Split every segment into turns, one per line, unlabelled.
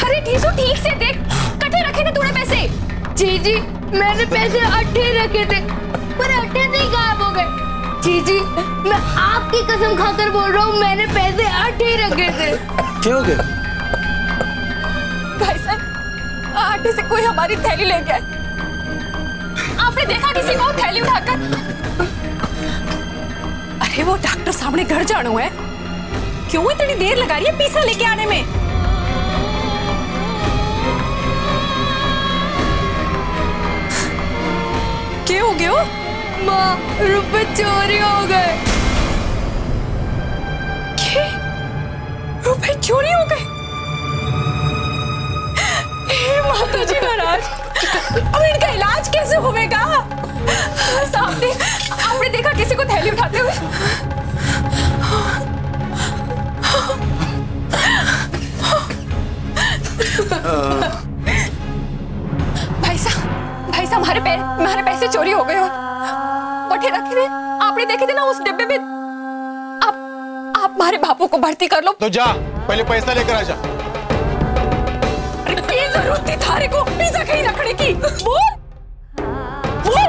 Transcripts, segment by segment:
अरे घीसू ठीक से देख, कट्ठे रखे थे तूने पैसे।
जीजी मैंने पैसे अट्ठे रखे थे पर अट्ठे से ही गायब हो गए। जीजी मैं आपकी कसम खाकर बोल रहा हूँ, मैंने पैसे अट्ठे ही रखे थे।
क्या हो गया?
भाई साहब आटे से कोई हमारी थैली ले गया। आपने देखा किसी को थैली उठाकर? अरे वो डॉक्टर सामने घर जानो है, क्यों इतनी देर लगा रही है पैसा लेके आने में? क्या हो गया?
माँ रुपए चोरी हो गए।
क्या? रुपए चोरी हो गए? माता जी महाराज, अब इनका इलाज कैसे होगा? सामने आपने देखा किसी को थैली उठाते हुए? भाई साहब हमारे पैसे चोरी हो गए। पट्टे रखे थे, आपने देखे थे ना उस डिब्बे में। आप हमारे बापू को भर्ती कर लो।
तो जा पहले पैसा लेकर आ जा।
जरूरत थी थारे को पिज्जा कहीं रखने की। बोल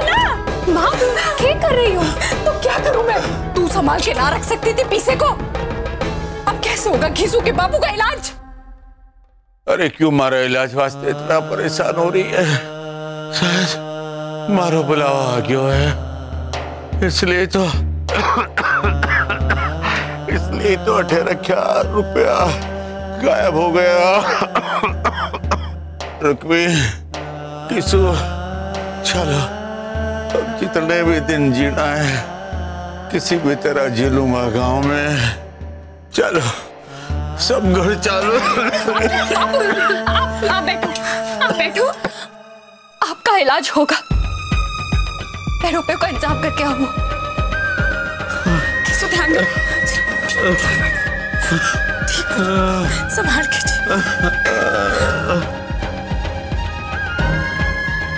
ना माँ, क्या कर रही हो? तो क्या करूं मैं? तू संभाल के ना रख सकती थी पीसे को। अब कैसे होगा घीसू के बापू का इलाज?
अरे क्यों मारा इलाज वास्ते इतना परेशान हो रही है? शायद मारो बुलावा आ गया है, इसलिए तो 18 रुपया गायब हो गया। रुक्मी, किसू, चलो अब जितने भी दिन जीना है किसी भी तरह जी लूंगा गांव में। चलो सब घर चलो।
आप बैठो, आपका इलाज होगा। मैं रुपए का इंतजाम करके आऊँ। किसको ध्यान दो, संभाल के।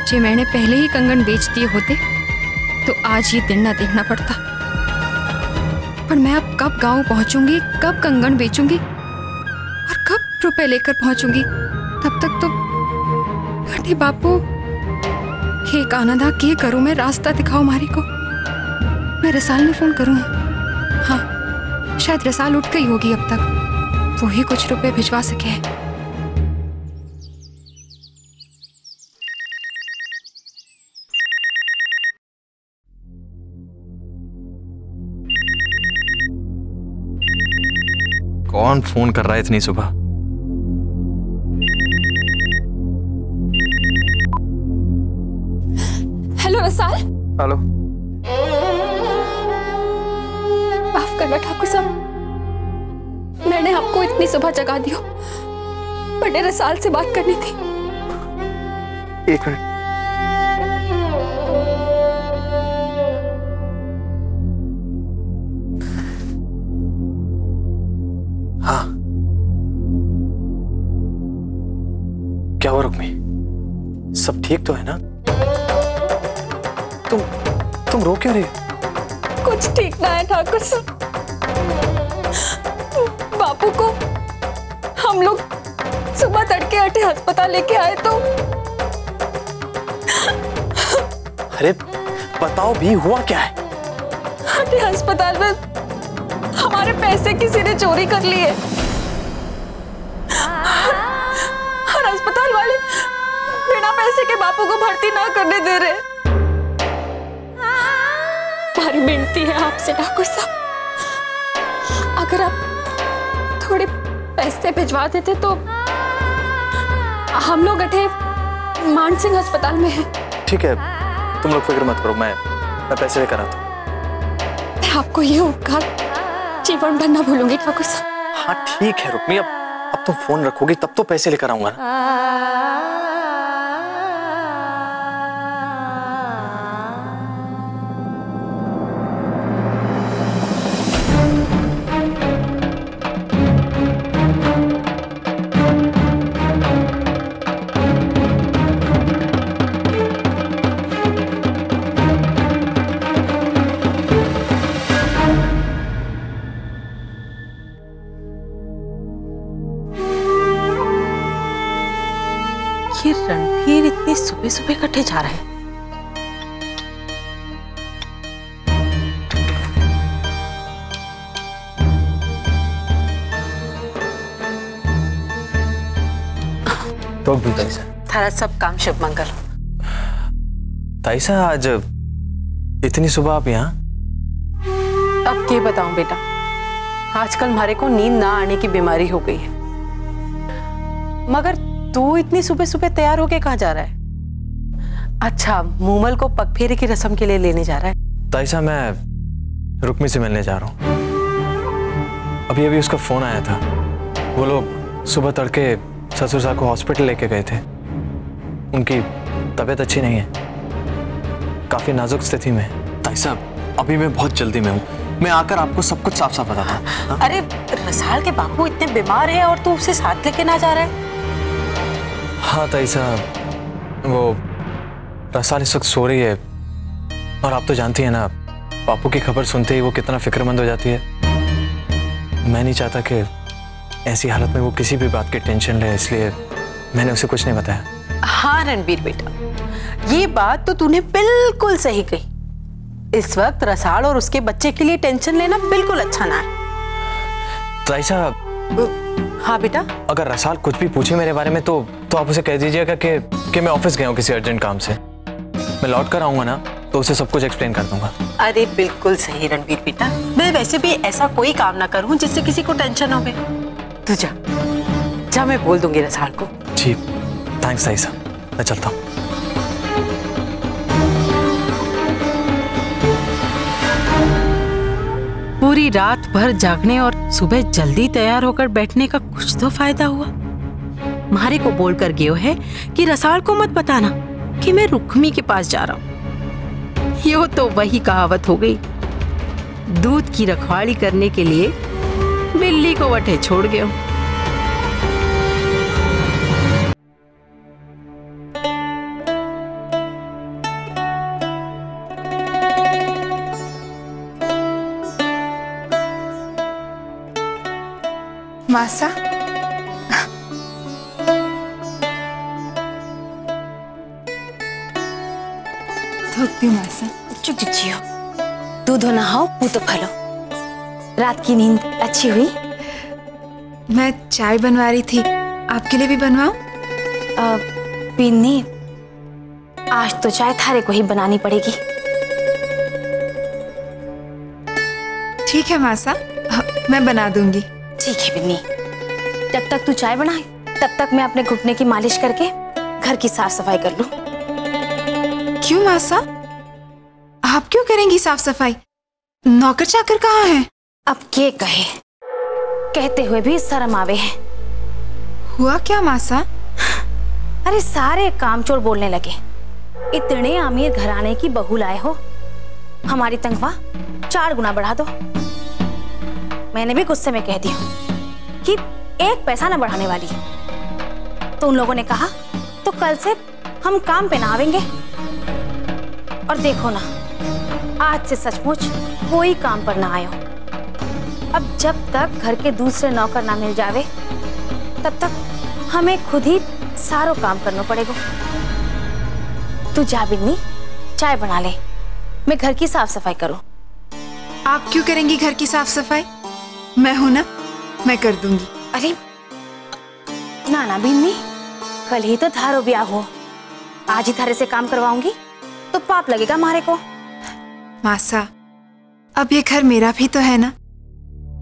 जे मैंने पहले ही कंगन बेच दिए होते तो आज ये दिन ना देखना पड़ता। पर मैं अब कब गांव पहुंचूंगी, कब कंगन बेचूंगी और कब रुपए लेकर पहुंचूंगी? तब तक तो अरे बापू हे कानादा, के करूं मैं? रास्ता दिखाओ मारी को। मैं रसाल ने फोन करूं। हाँ शायद रसाल उठ गई होगी अब तक, वो ही कुछ रुपए भिजवा सके।
कौन फोन कर रहा है इतनी सुबह?
हेलो रसाल।
हेलो।
माफ करना ठाकुर साहब, मैंने आपको इतनी सुबह जगा दिया। बड़े रसाल से बात करनी थी।
एक मिनट। हाँ क्या हुआ रुक्मी? सब ठीक तो है ना? तुम रो क्यों रही हो?
कुछ ठीक ना है ठाकुर साहब। बापू को हम लोग सुबह तड़के अटे अस्पताल लेके आए तो।
अरे बताओ भी, हुआ क्या है?
अटे अस्पताल में हमारे पैसे किसी ने चोरी कर लिए और अस्पताल वाले बिना पैसे के बापू को भर्ती ना करने दे रहे। हमारी विनती है आपसे ठाकुर साहब, अगर आप थोड़े पैसे भिजवा देते तो हम लोग अठे मानसिंह अस्पताल में हैं।
ठीक है, तुम लोग फिक्र मत करो, मैं पैसे लेकर आता हूँ।
मैं आपको ये उपकार जीवन भर ना भूलूंगी ठाकुर साहब।
हाँ ठीक है रुक्मी, अब तुम फोन रखोगी तब तो पैसे लेकर आऊंगा ना।
ये रणबीर इतनी सुबह सुबह कटे जा रहा है?
तो भी ताईसा,
थारा सब काम शुभ मंगल।
ताईसा आज इतनी सुबह आप यहाँ?
अब क्या बताऊं बेटा, आजकल हमारे को नींद ना आने की बीमारी हो गई है। मगर तू इतनी सुबह सुबह तैयार होके कहाँ जा रहा है? अच्छा, मूमल को पगफेरे की रस्म के लिए लेने जा रहा है?
ताईसा मैं रुक्मी से मिलने जा रहा हूँ। अभी अभी उसका फोन आया था। वो लोग सुबह तड़के ससुर साहब को हॉस्पिटल लेके गए थे। उनकी तबीयत अच्छी नहीं है, काफी नाजुक स्थिति में। ताईसा अभी मैं बहुत जल्दी में हूँ, मैं आकर आपको सब कुछ साफ साफ बताता हूँ।
अरे रसाल के बापू इतने बीमार है और तू उसे साथ लेके ना जा रहा है?
हाँ ताईसा, वो रसाल इस वक्त सो रही है और आप तो जानती है ना, बापू की खबर सुनते ही वो कितना फिक्रमंद हो जाती है। मैं नहीं चाहता कि ऐसी हालत में वो किसी भी बात की टेंशन ले, इसलिए मैंने उसे कुछ नहीं बताया।
हाँ रणबीर बेटा, ये बात तो तूने बिल्कुल सही कही। इस वक्त रसाल और उसके बच्चे के लिए टेंशन लेना बिल्कुल अच्छा ना है।
ताईसा,
हाँ बेटा,
अगर रसाल कुछ भी पूछे मेरे बारे में तो आप उसे कह दीजिएगा कि मैं ऑफिस गया हूँ किसी अर्जेंट काम से। मैं लौट कर आऊंगा ना तो उसे सब कुछ एक्सप्लेन कर दूंगा।
अरे बिल्कुल सही रणबीर बेटा, मैं वैसे भी ऐसा कोई काम ना करूं जिससे किसी को टेंशन हो। तू जा, मैं बोल दूंगी रसाल को।
जी थैंक्स ताईसा, मैं चलता हूँ।
पूरी रात भर जागने और सुबह जल्दी तैयार होकर बैठने का कुछ तो फायदा हुआ। मारे को बोलकर गयो है कि रसाल को मत बताना कि मैं रुक्मी के पास जा रहा हूँ। यो तो वही कहावत हो गई, दूध की रखवाली करने के लिए बिल्ली को वटे छोड़ गयो।
मासा, थक गई मासा।
चुप जियो, दूध हो नहाओ, पूत फलो। रात की नींद अच्छी हुई?
मैं चाय बनवा रही थी, आपके लिए भी बनवाऊं?
पीनी, आज तो चाय थारे को ही बनानी पड़ेगी।
ठीक है मासा, मैं बना दूंगी।
ठीक है बिन्नी, जब तक तू चाय बनाए तब तक मैं अपने घुटने की मालिश करके घर की साफ सफाई कर लूं।
क्यों मासा, आप क्यों करेंगी साफ सफाई? नौकर चाकर कहाँ हैं?
अब के कहे, कहते हुए भी शर्म आवे है।
हुआ क्या मासा?
अरे सारे कामचोर बोलने लगे, इतने अमीर घराने की बहू लाए हो, हमारी तनख्वाह 4 गुना बढ़ा दो। मैंने भी गुस्से में कह दिया कि 1 पैसा ना बढ़ाने वाली। तो उन लोगों ने कहा तो कल से हम काम पे ना आवेंगे। और देखो ना, आज से सचमुच कोई काम पर ना आयो। अब जब तक घर के दूसरे नौकर ना मिल जावे तब तक हमें खुद ही सारो काम करना पड़ेगा। तू जा बिन्नी, चाय बना ले, मैं घर की साफ सफाई करूं।
आप क्यों करेंगी घर की साफ सफाई? मैं हूं ना, मैं कर दूंगी।
अरे ना ना बिन्नी, कल ही तो थारो ब्याह हो, आज ही थारे से काम करवाऊंगी तो पाप लगेगा मारे को।
मासा, अब ये घर मेरा भी तो है ना,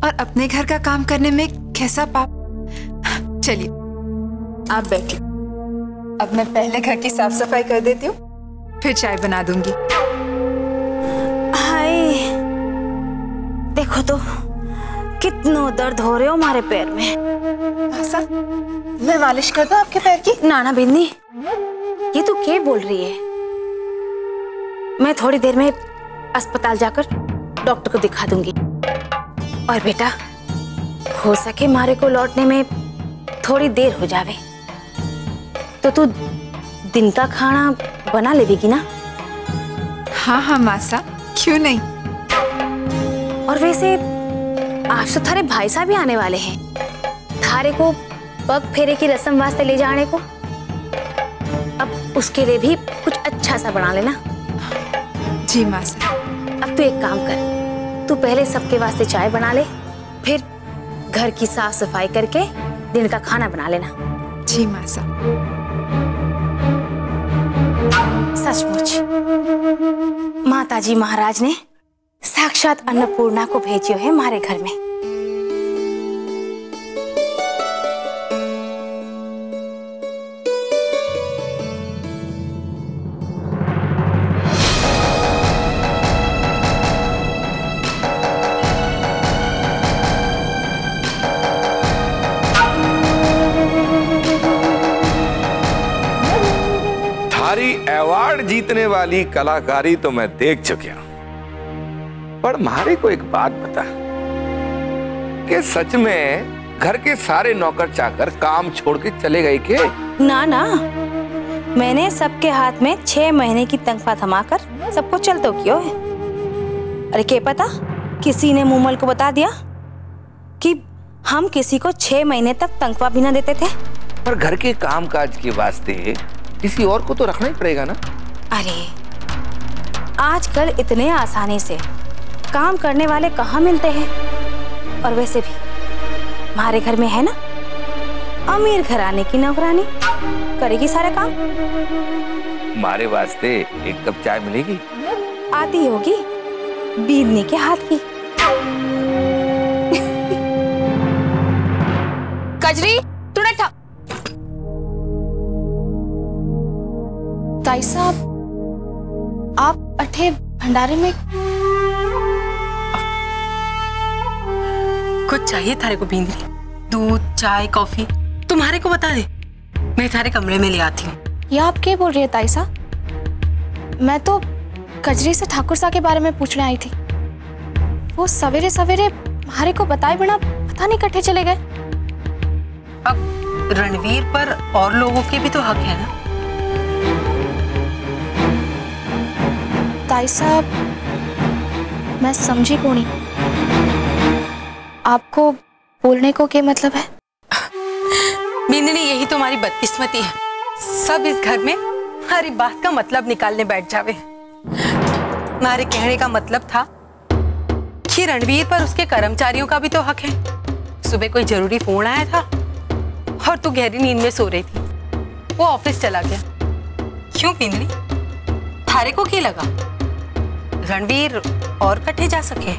और अपने घर का काम करने में कैसा पाप। चलिए आप बैठिए, अब मैं पहले घर की साफ सफाई कर देती हूँ, फिर चाय बना दूंगी।
हाय, देखो तो कितना दर्द हो रहे हो हमारे पैर में।
मासा, मैं मालिश कर दूं आपके पैर की?
ना ना बिन्नी, ये तू क्या बोल रही है? मैं थोड़ी देर में अस्पताल जाकर डॉक्टर को दिखा दूंगी। और बेटा, हो सके मारे को लौटने में थोड़ी देर हो जावे तो तू दिन का खाना बना लेगी ना?
हाँ हाँ मासा, क्यों नहीं।
और वैसे आज तो थारे भाई साहब भी आने वाले हैं, थारे को पग फेरे की रस्म वास्ते ले जाने को। अब उसके लिए भी कुछ अच्छा सा बना लेना।
जी माँ सा।
अब तू एक काम कर, तू पहले सबके वास्ते चाय बना ले, फिर घर की साफ सफाई करके दिन का खाना बना लेना।
जी माँ सा।
सचमुच माताजी महाराज ने साक्षात अन्नपूर्णा को भेजियो है हमारे घर में।
अवार्ड जीतने वाली कलाकारी तो मैं देख चुका हूं, पर मारे को एक बात बता कि सच में घर के सारे नौकर चाकर काम छोड़ के चले गए के?
ना ना, मैंने सबके हाथ में 6 महीने की तनख्वाह थमाकर सबको चलतो कियो है। अरे क्या पता किसी ने मूमल को बता दिया कि हम किसी को 6 महीने तक तनख्वाह भी ना देते थे।
पर घर के काम काज के वास्ते किसी और को तो रखना ही पड़ेगा ना।
अरे आजकल इतने आसानी से काम करने वाले कहाँ मिलते हैं। और वैसे भी हमारे घर में है ना अमीर घराने की नौकरानी, करेगी सारा काम।
हमारे वास्ते एक कप चाय मिलेगी?
आती होगी बीदनी के हाथ की।
कजरी तूने ताई साहब, आप अठे भंडारे में
कुछ चाहिए थारे को बींदरी? दूध, चाय, कॉफी तुम्हारे को बता दे, मैं थारे कमरे में ले आती हूँ।
ये आप क्या बोल रही है ताई साहब? मैं तो कजरी से ठाकुर साहब के बारे में पूछने आई थी। वो सवेरे सवेरे हमारे को बताए बिना पता नहीं कट्ठे चले गए।
अब रणवीर पर और लोगों के भी तो हक है ना।
ताई साहब, मैं समझी को नहीं, आपको बोलने को क्या मतलब है?
बिंदनी, यही तो हमारी बदकिस्मती है, सब इस घर में हमारी बात का मतलब निकालने बैठ जावे। हमारे कहने का मतलब था कि रणवीर पर उसके कर्मचारियों का भी तो हक है। सुबह कोई जरूरी फोन आया था और तू गहरी नींद में सो रही थी, वो ऑफिस चला गया। क्यों बिंदनी, थारे को क्या लगा रणवीर और कट्ठे जा सके?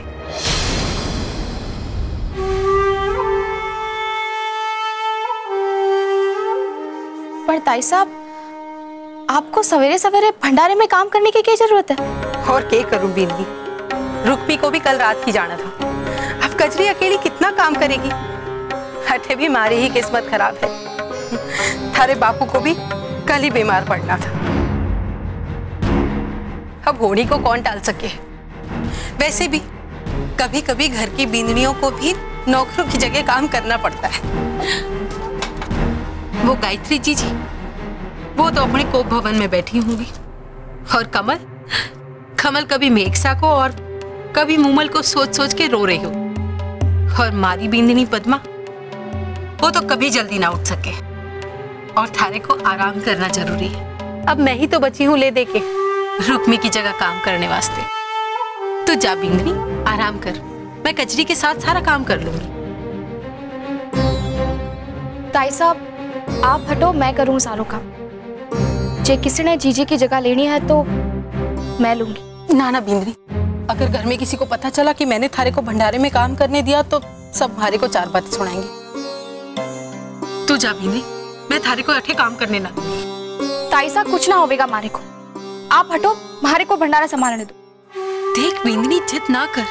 पर ताई साहब, आपको सवेरे सवेरे भंडारे में काम करने की क्या जरूरत है?
और क्या करूं बिंदी, रुक्मी को भी कल रात ही जाना था। अब कजरी अकेली कितना काम करेगी? हटे भी हमारी ही किस्मत खराब है, थारे बापू को भी कल ही बीमार पड़ना था। अब होनी को कौन टाल सके? वैसे भी कभी कभी घर की बींदनियों को भी नौकरों की जगह काम करना पड़ता है। वो गायत्री जी वो तो अपने कोप भवन में बैठी होंगी, और कमल कभी मेघसा को और कभी मूमल को सोच सोच के रो रही हो, और मारी बींदनी पद्मा वो तो कभी जल्दी ना उठ सके, और थारे को आराम करना जरूरी है। अब मैं ही तो बची हूँ ले दे के रुक्मी की जगह काम करने वास्ते। तो जा बिंदनी, आराम कर, मैं कजरी के साथ सारा काम कर लूंगी।
ताई साहब, आप हटो, मैं करूँ सारों काम। जे किसी ने जीजी की जगह लेनी है तो मैं लूंगी।
ना ना बिंदनी, अगर घर में किसी को पता चला कि मैंने थारे को भंडारे में काम करने दिया तो सब हमारे को 4 बातें सुनाएंगे। तू जा बिंदनी, मैं थारे को अठे काम करने ना दूंगी।
ताई साहब, कुछ ना होगा हमारे को, आप हटो, हमारे को भंडारा संभालने दो।
देख बिंदनी, जिद ना कर,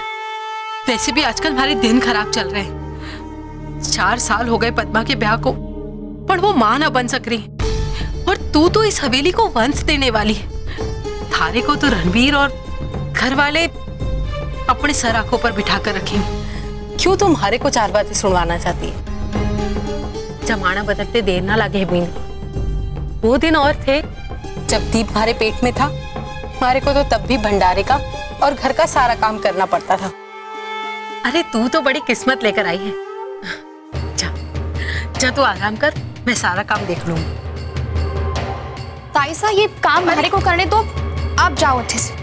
वैसे भी आजकल हमारे दिन खराब चल रहे हैं। 4 साल हो गए पद्मा के ब्याह को, पर वो मां ना बन सक रही, और तू तो इस हवेली को वंश देने वाली है। थारे को तो रणवीर और घर वाले अपने सर आंखों पर बिठा कर रखेंगे। क्यों तुम हमारे को 4 बातें सुनवाना चाहती है? जमाना बदलते देर ना लगे बिंदनी। वो दिन और थे जब दीप हमारे पेट में था, हमारे को तो तब भी भंडारे का और घर का सारा काम करना पड़ता था। अरे तू तो बड़ी किस्मत लेकर आई है। जा तू आराम कर, मैं सारा काम देख लूंगी।
ताईसा ये काम मारे को करने दो, आप जाओ अच्छे से।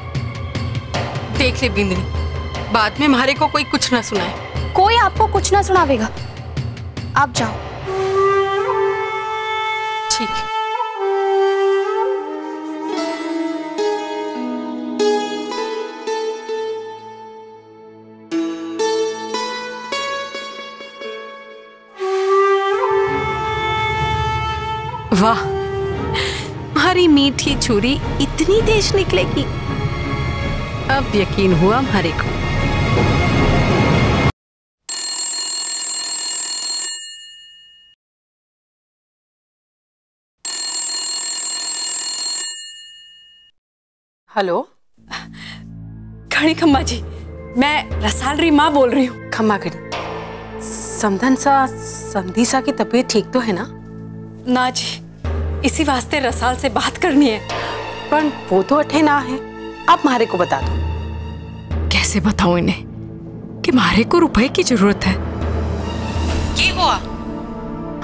देख ले बिंदनी, बाद में हमारे को कोई कुछ ना सुनाए।
कोई आपको कुछ ना सुनावेगा, आप जाओ।
ठीक है। वाह, हमारी मीठी छुरी इतनी तेज निकलेगी, अब यकीन हुआ हमारे को। हेलो,
खड़ी खम्मा जी, मैं रसाल री माँ बोल रही हूँ।
खम्मा खड़ी। समधन सा समधी सा की तबीयत ठीक तो है ना?
ना जी, इसी वास्ते रसाल से बात करनी है।
पर वो तो अठे ना है, आप मारे को बता दो।
कैसे बताऊं इन्हें कि मारे को रुपए की जरूरत है।
ये हुआ?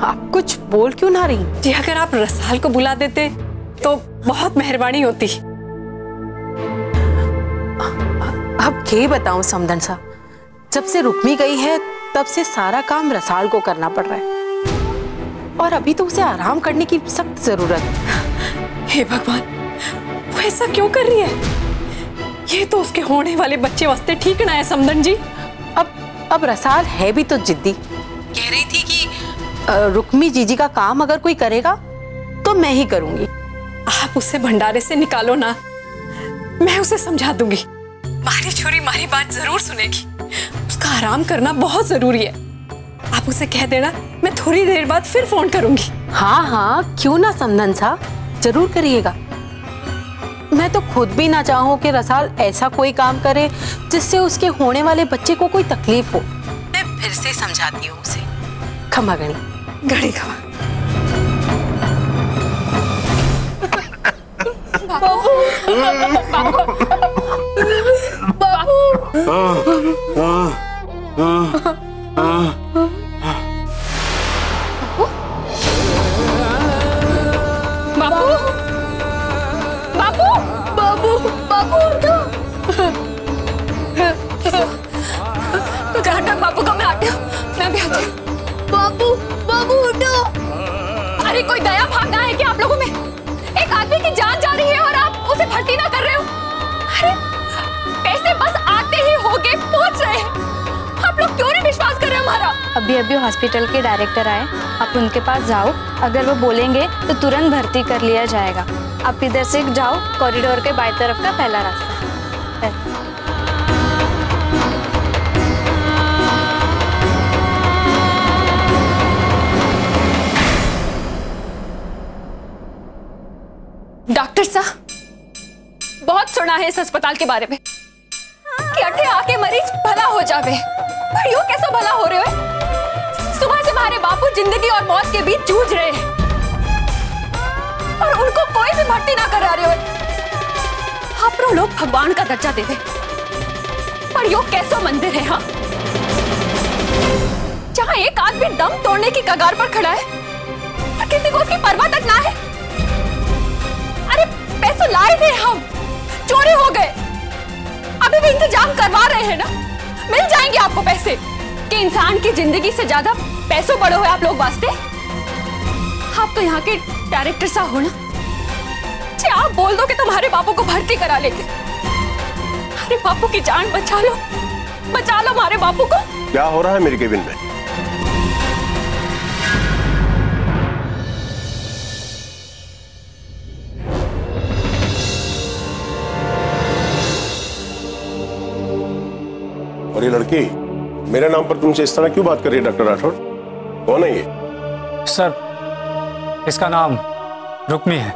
आप कुछ बोल क्यों ना रही?
जी अगर आप रसाल को बुला देते तो बहुत मेहरबानी होती।
अब क्या बताऊं समधन सा, जब से रुक्मी गई है तब से सारा काम रसाल को करना पड़ रहा है, और अभी तो उसे आराम करने की सख्त जरूरत है।
हे भगवान, वो ऐसा क्यों कर रही है? ये तो उसके होने वाले बच्चे वास्ते ठीक ना है समधन जी।
अब रसाल है भी तो जिद्दी, कह रही थी कि रुक्मी जीजी का काम अगर कोई करेगा तो मैं ही करूंगी।
आप उसे भंडारे से निकालो ना, मैं उसे समझा दूंगी। मारी छोरी मारी बात जरूर सुनेगी, उसका आराम करना बहुत जरूरी है। आप उसे कह देना मैं थोड़ी देर बाद फिर फोन करूंगी।
हाँ हाँ, क्यों ना समधन सा, जरूर करिएगा। मैं तो खुद भी ना चाहूं कि रसाल ऐसा कोई काम करे जिससे उसके होने वाले बच्चे को कोई तकलीफ हो। मैं फिर से समझाती हूँ उसे। खमा गणी
घड़ी खमा। बाबू को मैं आती हूँ, मैं भी आती हूँ। बाबू बाबू उठो। अरे कोई दया भावना है क्या आप लोगों में? एक आदमी की जान जा रही है और आप उसे भर्ती ना कर रहे हो। अरे पैसे बस आते ही होके पहुंच रहे हैं, आप लोग क्यों नहीं विश्वास कर रहे हमारा?
अभी हॉस्पिटल के डायरेक्टर आए, आप उनके पास जाओ, अगर वो बोलेंगे तो तुरंत भर्ती कर लिया जाएगा। आप इधर से जाओ, कॉरिडोर के बाएं तरफ का पहला रास्ता है।
डॉक्टर साहब, बहुत सुना है इस अस्पताल के बारे में कि अठे आके मरीज भला हो जावे, पर यूं कैसा भला हो रहे हो? सुबह से हमारे बापू जिंदगी और मौत के बीच जूझ रहे हैं और उनको कोई भी भर्ती ना करा रहे हो। आप लोग भगवान का दर्जा देते, पर यूं कैसा मंदिर है हाँ, जहां एक आदमी दम तोड़ने की कगार पर खड़ा है और किसी को उसकी परवाह तक ना है। अरे पैसे लाए थे हम, चोरी हो गए, अभी भी इंतजाम करवा रहे हैं ना, मिल जाएंगे आपको पैसे। कि इंसान की जिंदगी से ज्यादा पैसों बड़े हो आप लोग वास्ते। आप तो यहाँ के डायरेक्टर साहब हो ना, आप बोल दो कि तुम्हारे बापू को भर्ती करा लेंगे। अरे बापू की जान बचा लो हमारे बापू को।
क्या हो रहा है मेरे केबिन में? और ये लड़की मेरे नाम पर तुमसे इस तरह क्यों बात कर रही है डॉक्टर राठौड़? कौन है ये?
सर, इसका नाम रुक्मी है।